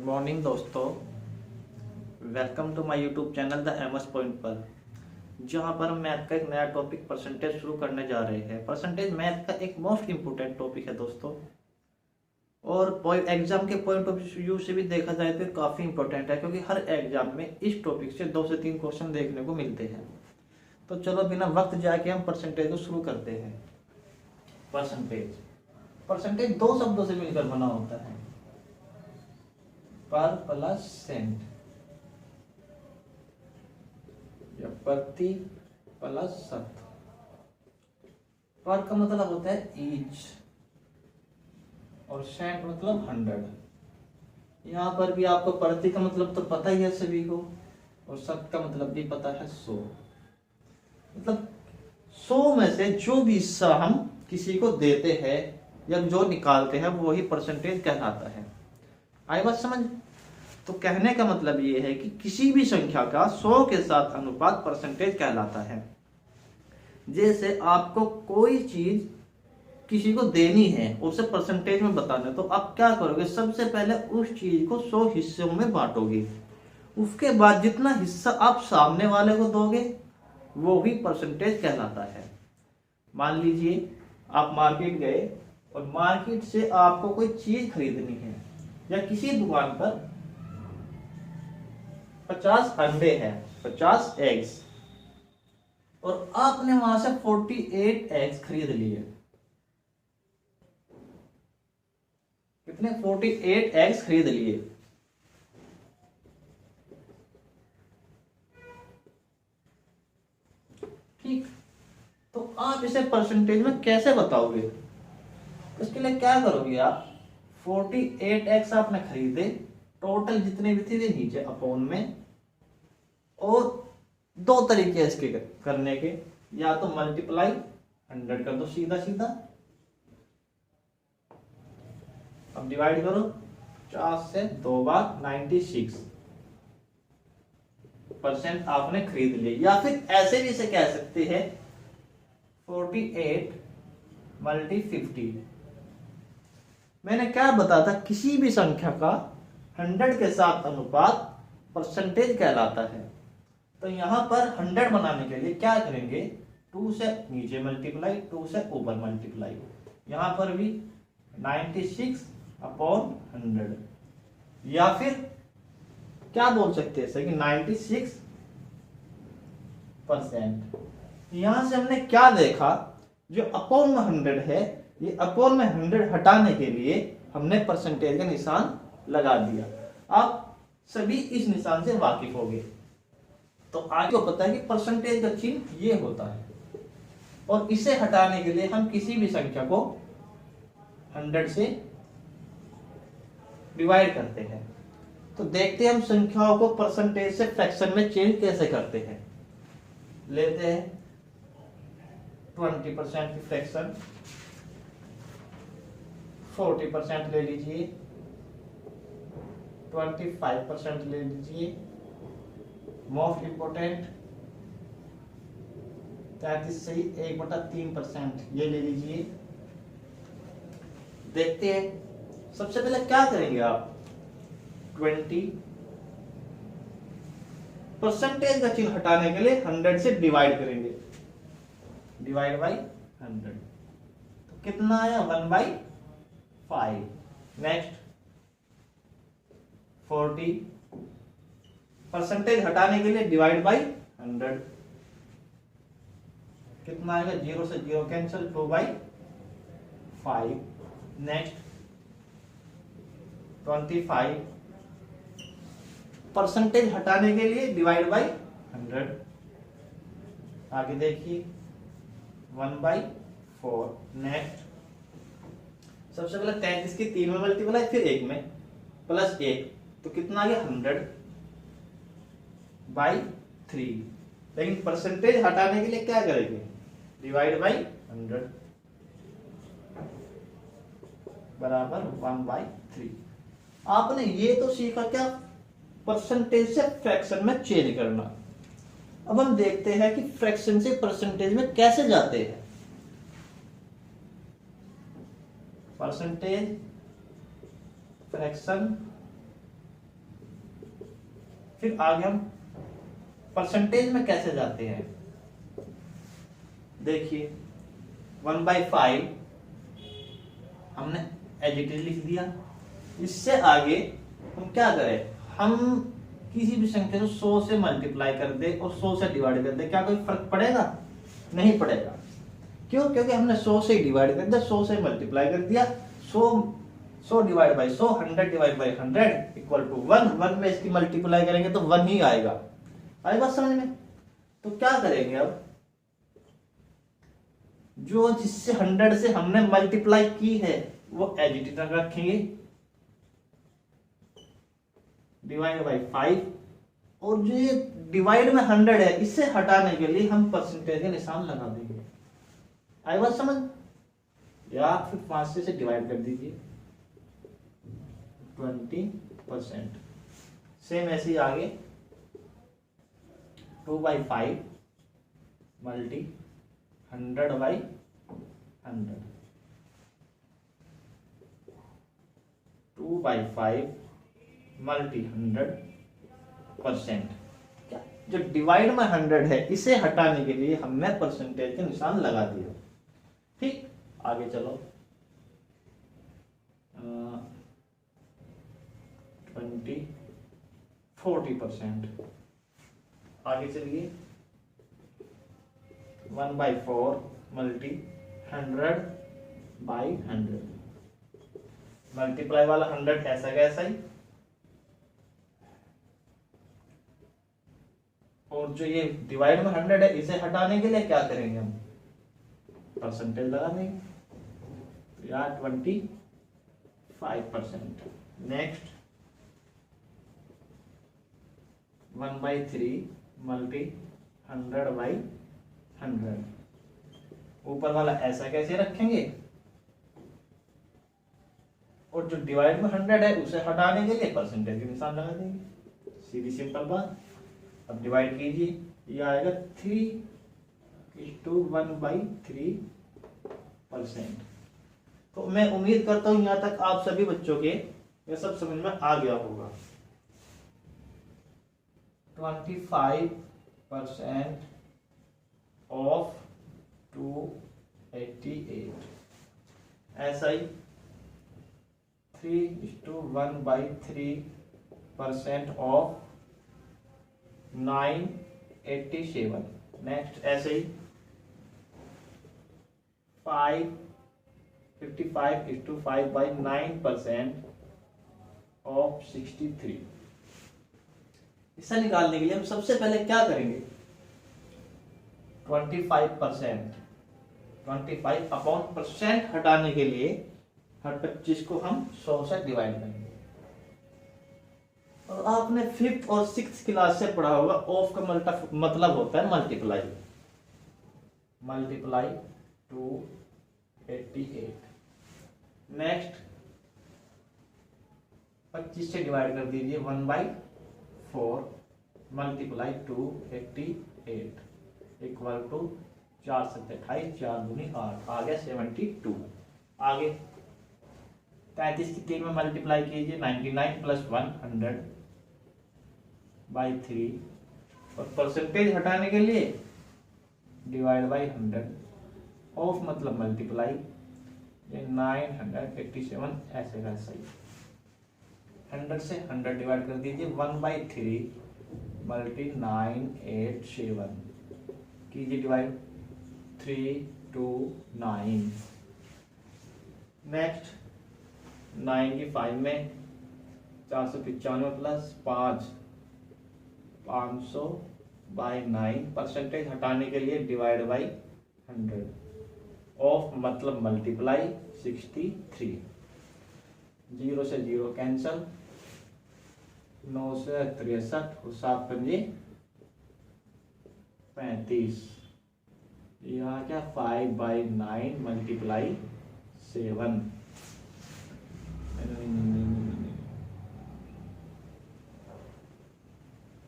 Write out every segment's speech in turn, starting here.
Good morning दोस्तों। Welcome to my YouTube channel the MS point पर, जहां पर हम मैथ का एक नया टॉपिक परसेंटेज शुरू करने जा रहे हैं। परसेंटेज मैथ का एक मोस्ट इम्पोर्टेंट टॉपिक है दोस्तों, और एग्जाम के पॉइंट ऑफ व्यू से भी देखा जाए तो काफ़ी इंपॉर्टेंट है, क्योंकि हर एग्जाम में इस टॉपिक से 2 से 3 क्वेश्चन देखने को मिलते हैं। तो चलो बिना वक्त जाके हम परसेंटेज को शुरू करते हैं। परसेंटेज परसेंटेज 2 शब्दों से मिलकर बना होता है, पर प्लस सेंट, या प्रति प्लस शत। पर का मतलब होता है ईच, और सेंट मतलब 100। यहाँ पर भी आपको प्रति का मतलब तो पता ही है सभी को, और शत का मतलब भी पता है 100। मतलब 100 में से जो भी हिस्सा हम किसी को देते हैं या जो निकालते हैं वो ही परसेंटेज कहलाता है। आई बात समझ? तो कहने का मतलब ये है कि किसी भी संख्या का 100 के साथ अनुपात परसेंटेज कहलाता है। जैसे आपको कोई चीज किसी को देनी है, उसे परसेंटेज में बताना है, तो आप क्या करोगे? सबसे पहले उस चीज को 100 हिस्सों में बांटोगे। उसके बाद जितना हिस्सा आप सामने वाले को दोगे वो भी परसेंटेज कहलाता है। मान लीजिए आप मार्केट गए और मार्केट से आपको कोई चीज खरीदनी है, या किसी दुकान पर 50 अंडे हैं, 50 एग्स, और आपने वहां से 48 एग्स खरीद लिए। कितने? 48 एग्स खरीद लिए। ठीक, तो आप इसे परसेंटेज में कैसे बताओगे? उसके लिए क्या करोगे आप? 48 एग्स आपने खरीदे, टोटल जितने भी थे वे नीचे अपॉन में, और 2 तरीके इसके करने के, या तो मल्टीप्लाई 100 कर दो सीधा सीधा, अब डिवाइड करो 50 से 2 बार 96% आपने खरीद लिए। या फिर ऐसे भी इसे कह सकते हैं 48 मल्टी 50। मैंने क्या बताया था? किसी भी संख्या का 100 के साथ अनुपात परसेंटेज कहलाता है। तो यहां पर 100 बनाने के लिए क्या करेंगे? 2 से नीचे मल्टीप्लाई, 2 से ऊपर मल्टीप्लाई। यहां पर भी 96/100, या फिर क्या बोल सकते हैं कि 96%। यहां से हमने क्या देखा? जो अपॉन में 100 है, ये अपॉन में 100 हटाने के लिए हमने परसेंटेज का निशान लगा दिया। आप सभी इस निशान से वाकिफ होंगे, तो आपको पता है कि परसेंटेज का चिन्ह ये होता है, और इसे हटाने के लिए हम किसी भी संख्या को 100 से डिवाइड करते हैं। तो देखते हैं हम संख्याओं को परसेंटेज से फ्रैक्शन में चेंज कैसे करते हैं। लेते हैं 20% की फ्रैक्शन, 40% ले लीजिए, 25% ले लीजिए, मोस्ट इंपोर्टेंट 33 से 1/3% ये ले लीजिए। देखते हैं, सबसे पहले क्या करेंगे आप? 20 परसेंटेज का चिन्ह हटाने के लिए 100 से डिवाइड करेंगे, डिवाइड बाई 100, तो कितना आया? 1/5। नेक्स्ट 40 परसेंटेज हटाने के लिए डिवाइड बाई 100, कितना आएगा? 0 से 0 कैंसिल, 2/5। नेक्स्ट 25 परसेंटेज हटाने के लिए डिवाइड बाई 100। आगे देखिए 1/4। नेक्स्ट सबसे पहले 33 की 3 में मल्टीप्लाई, फिर 1 में, प्लस 1, तो कितना आ गया? 100/3। लेकिन परसेंटेज हटाने के लिए क्या करेंगे? डिवाइड बाई 100 बराबर 1/3। आपने ये तो सीखा क्या? परसेंटेज से फ्रैक्शन में चेंज करना। अब हम देखते हैं कि फ्रैक्शन से परसेंटेज में कैसे जाते हैं। परसेंटेज, फ्रैक्शन फिर आगे हम परसेंटेज में कैसे जाते हैं, देखिए 1/5 हमने एज इट इज लिख दिया। इससे आगे हम क्या करें, हम किसी भी संख्या को 100 से मल्टीप्लाई कर दे और 100 से डिवाइड कर दे, क्या कोई फर्क पड़ेगा? नहीं पड़ेगा। क्यों? क्योंकि हमने 100 से डिवाइड कर दिया, 100 से मल्टीप्लाई कर दिया। 100 divide by 100, 100 divide by 100 equal to 1। 1 में इसकी मल्टीप्लाई करेंगे तो 1 ही आएगा। आई बात समझ में? तो क्या करेंगे अब, जो जिससे 100 से हमने मल्टीप्लाई की है वो एज इट इज रखेंगे, डिवाइड बाई 5। और जो ये डिवाइड में 100 है इससे हटाने के लिए हम परसेंटेज का निशान लगा देंगे। आई बात समझ? या फिर 5 से डिवाइड कर दीजिए 20%। सेम ऐसे ही आगे 2/5 मल्टी 100/100, 2/5 मल्टी 100%। क्या जो डिवाइड में 100 है इसे हटाने के लिए हमने परसेंटेज का निशान लगा दिया। ठीक, आगे चलो 40%। आगे चलिए 1/4 मल्टी 100/100, मल्टीप्लाई वाला 100 ऐसा कैसा ही, और जो ये डिवाइड में 100 है इसे हटाने के लिए क्या करेंगे, हम परसेंटेज लगा देंगे। तो यार 25%। नेक्स्ट 1/3 मल्टी 100/100, ऊपर वाला ऐसा कैसे रखेंगे, और जो डिवाइड में 100 है उसे हटाने के लिए परसेंटेज के निशान लगा देंगे। सीधी सिंपल बात। अब डिवाइड कीजिए, ये आएगा 3:1/3%। तो मैं उम्मीद करता हूं यहां तक आप सभी बच्चों के ये सब समझ में आ गया होगा। 25% ऑफ 288, ऐसा ही 3:1/3% ऑफ 987। नेक्स्ट ऐसे ही 55:5/9% ऑफ 63। इसे निकालने के लिए हम सबसे पहले क्या करेंगे, 25% हटाने के लिए हर 25 को हम 100 से डिवाइड करेंगे। और आपने 5th और 6th क्लास से पढ़ा होगा, ऑफ का मतलब होता है मल्टीप्लाई। मल्टीप्लाई 288। नेक्स्ट 25 से डिवाइड कर दीजिए 1/4 मल्टीप्लाई 288 इक्वल टू 4 7 28, 4 दूनी 8, आ गया 72। आगे 33 की 3 में मल्टीप्लाई कीजिए 99 + 100/3, और परसेंटेज हटाने के लिए डिवाइड बाई 100, ऑफ मतलब मल्टीप्लाई, ये 987 ऐसे का सही। 100 से 100 डिवाइड कर दीजिए 1/3 मल्टी 987 कीजिए डिवाइड 329। नेक्स्ट 9 की 5 में 495 प्लस 5 500/9, परसेंटेज हटाने के लिए डिवाइड बाई 100, ऑफ मतलब मल्टीप्लाई 63। 0 से 0 कैंसल, 9 से 63 और 7 पंजे 35, यहाँ क्या 5/9 मल्टीप्लाई 7।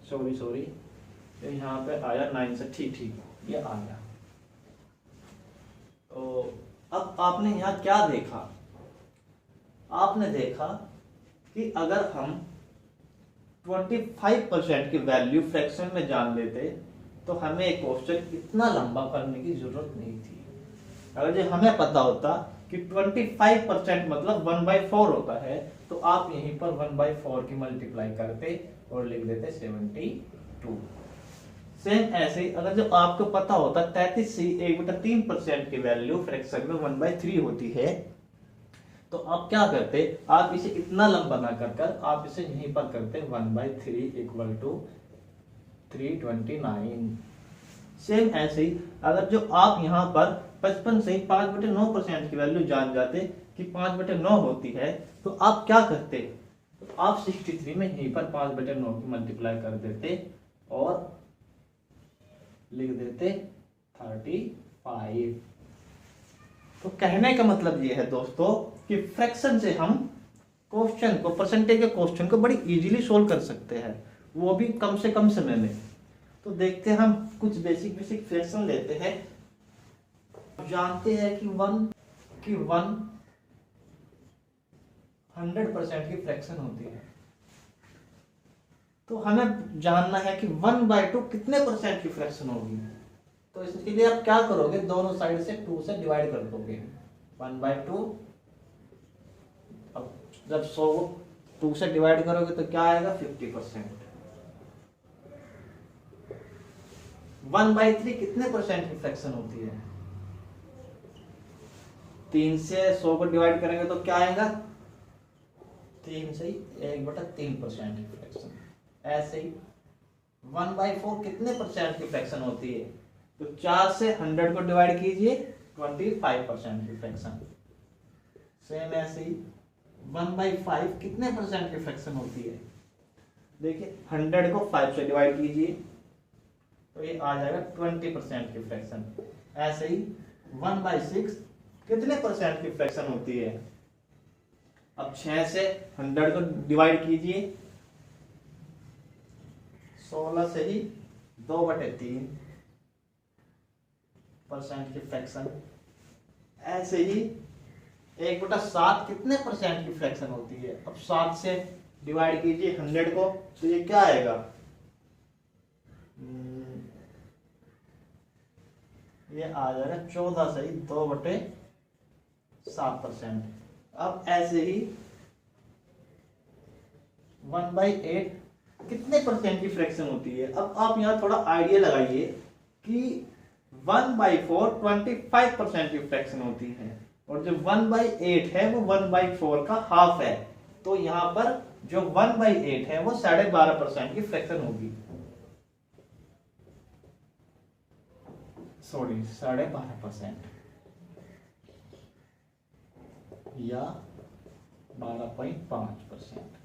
सॉरी तो यहाँ पे आया 9 से, ठीक ये आ गया। तो अब आपने यहाँ क्या देखा, आपने देखा कि अगर हम 25% की वैल्यू फ्रैक्शन में जान लेते तो हमें क्वेश्चन इतना लंबा करने की जरूरत नहीं थी। अगर जो हमें पता होता कि 25% मतलब 1/4 होता है तो आप यहीं पर 1/4 की मल्टीप्लाई करते और लिख देते 72। सेम ऐसे ही अगर जो आपको पता होता 33/3% की वैल्यू फ्रैक्शन में 1/3 होती है तो आप क्या करते, आप इसे इतना लंबा ना कर आप इसे यहीं पर करते 1/3 इक्वल टू 329। सेम ऐसे ही अगर जो आप यहाँ पर 55 से 5/9% की वैल्यू जान जाते कि 5/9 होती है तो आप क्या करते, तो आप 63 में यहीं पर 5/9 की मल्टीप्लाई कर देते और लिख देते 35। तो कहने का मतलब ये है दोस्तों कि फ्रैक्शन से हम क्वेश्चन को, परसेंटेज के क्वेश्चन को बड़ी इजीली सोल्व कर सकते हैं, वो भी कम से कम समय में। तो देखते हैं हम कुछ बेसिक फ्रैक्शन लेते हैं। जानते हैं कि 100% की फ्रैक्शन होती है तो हमें जानना है कि 1/2 कितने परसेंट की फ्रैक्शन होगी। तो इसके लिए आप क्या करोगे, दोनों साइड से 2 से डिवाइड कर दोगे 1/2। अब जब 100 2 से डिवाइड करोगे तो क्या आएगा 50%। 1/3 कितने परसेंट की फ्रैक्शन होती है, 3 से 100 को डिवाइड करेंगे तो क्या आएगा 3 से 1/3% की फ्रैक्शन। ऐसे ही 1/4 कितने परसेंट की फ्रैक्शन होती है, तो 4 से 100 को डिवाइड कीजिए 25% की फ्रैक्शन। सेम ऐसे ही 1/5 कितने परसेंट की फ्रैक्शन होती है, देखिए 100 को 5 से डिवाइड कीजिए तो ये आ जाएगा 20% की फ्रैक्शन। ऐसे ही 1/6 कितने परसेंट की फ्रैक्शन होती है, अब 6 से 100 को डिवाइड कीजिए 16 से ही 2/3% की फ्रैक्शन। ऐसे ही 1/7 कितने परसेंट की फ्रैक्शन होती है, अब 7 से डिवाइड कीजिए 100 को तो ये क्या आएगा, ये आ जाएगा 14 से ही 2/7%। अब ऐसे ही 1/8 कितने परसेंट की फ्रैक्शन होती है। अब आप यहाँ थोड़ा आइडिया लगाइए कि 1/4 25% की फ्रैक्शन होती है और जो 1/8 है वो 1/4 का हाफ है, तो यहाँ पर जो 1/8 है वो 12.5% की फ्रैक्शन होगी, सॉरी 12.5% या 12.5%।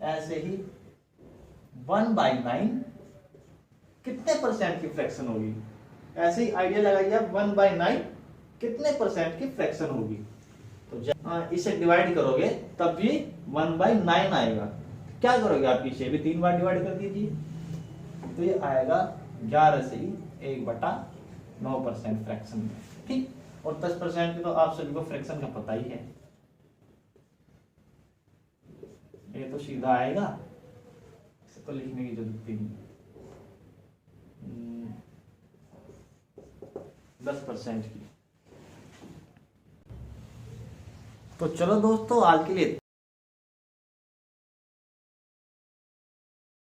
ऐसे ही 1/9 कितने परसेंट की फ्रैक्शन होगी, ऐसे ही आइडिया लगाइए आप 1/9 कितने परसेंट की फ्रैक्शन होगी। तो जब इसे डिवाइड करोगे तब भी 1/9 आएगा, क्या करोगे आप इसे भी 3 बार डिवाइड कर दीजिए तो ये आएगा 11 से ही 1/9% फ्रैक्शन में, ठीक। और 10% की तो आप सभी को फ्रैक्शन का पता ही है, ये तो सीधा आएगा, इसे तो लिखने की जरूरत ही नहीं। 10% की। तो चलो दोस्तों आज के लिए